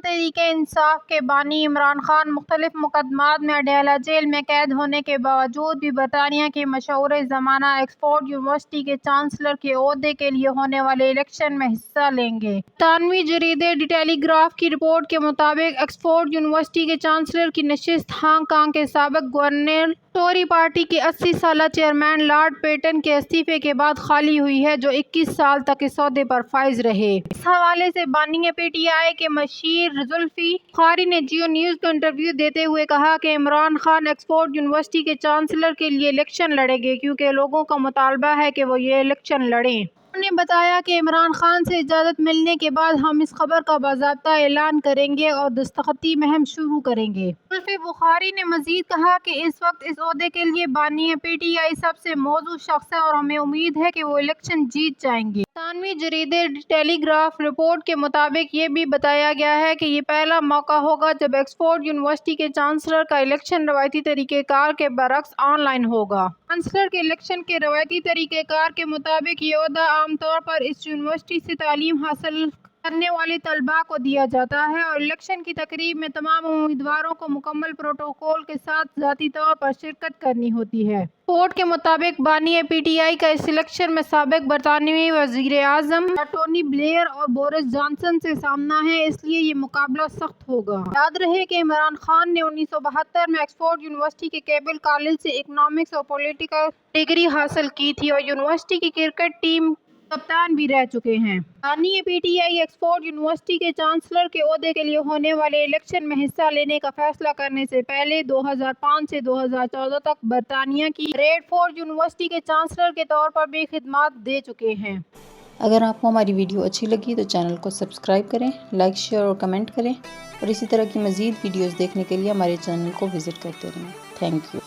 تحریک انصاف کے بانی عمران خان مختلف مقدمات میں اڈیالہ جیل میں قید ہونے کے باوجود بھی برطانیہ کی مشہور زمانہ آکسفورڈ یونیورسٹی کے چانسلر کے عہدے کے لیے ہونے والے الیکشن میں حصہ لیں گے۔ برطانوی جریدے دی ٹیلی گراف کی رپورٹ کے مطابق آکسفورڈ یونیورسٹی کے چانسلر کی نشست ہانگ کانگ کے سابق گورنر ٹوری پارٹی کے 80 سالہ چیئرمین لارڈ پیٹن کے استعفے کے بعد خالی ہوئی ہے، جو 21 سال تک اس عہدے پر فائز رہے۔ اس حوالے سے بانی پی ٹی آئی کے مشیر زلفی بخاری نے جیو نیوز کو انٹرویو دیتے ہوئے کہا کہ عمران خان آکسفورڈ یونیورسٹی کے چانسلر کے لیے الیکشن لڑیں گے کیونکہ لوگوں کا مطالبہ ہے کہ وہ یہ الیکشن لڑیں۔ انہوں نے بتایا کہ عمران خان سے اجازت ملنے کے بعد ہم اس خبر کا باضابطہ اعلان کریں گے اور دستخطی مہم شروع کریں گے۔ زلفی بخاری نے مزید کہا کہ اس وقت اس عہدے کے لیے بانی پی ٹی آئی سب سے موزوں شخص ہے اور ہمیں امید ہے کہ وہ الیکشن جیت جائیں گے۔ برطانوی جریدے دی ٹیلی گراف رپورٹ کے مطابق یہ بھی بتایا گیا ہے کہ یہ پہلا موقع ہوگا جب آکسفورڈ یونیورسٹی کے چانسلر کا الیکشن روایتی طریقہ کار کے برعکس آن لائن ہوگا۔ چانسلر کے الیکشن کے روایتی طریقہ کار کے مطابق یہ عہدہ عام طور پر اس یونیورسٹی سے تعلیم حاصل کرنے والے طلباء کو دیا جاتا ہے اور الیکشن کی تقریب میں تمام امیدواروں کو مکمل پروٹوکول کے ساتھ ذاتی طور پر شرکت کرنی ہوتی ہے۔ رپورٹ کے مطابق بانی پی ٹی آئی کا اس الیکشن میں سابق برطانوی وزیر اعظم ٹونی بلیئر اور بورس جانسن سے سامنا ہے، اس لیے یہ مقابلہ سخت ہوگا۔ یاد رہے کہ عمران خان نے 1972 میں آکسفورڈ یونیورسٹی کے کیبل کالج سے اکنامکس اور پولیٹیکل ڈگری حاصل کی تھی اور یونیورسٹی کی کرکٹ ٹیم کپتان بھی رہ چکے ہیں۔ بانی P T I Oxford university کے چانسلر کے عہدے کے لیے ہونے والے الیکشن میں حصہ لینے کا فیصلہ کرنے سے پہلے 2005 سے 2014 تک برطانیہ کی ریڈفورڈ یونیورسٹی کے چانسلر کے طور پر بھی خدمات دے چکے ہیں۔ اگر آپ کو ہماری ویڈیو اچھی لگی تو چینل کو سبسکرائب کریں، لائک، شیئر اور کمنٹ کریں اور اسی طرح کی مزید ویڈیوز دیکھنے کے لیے ہمارے چینل کو وزٹ کرتے رہیں۔ Thank you.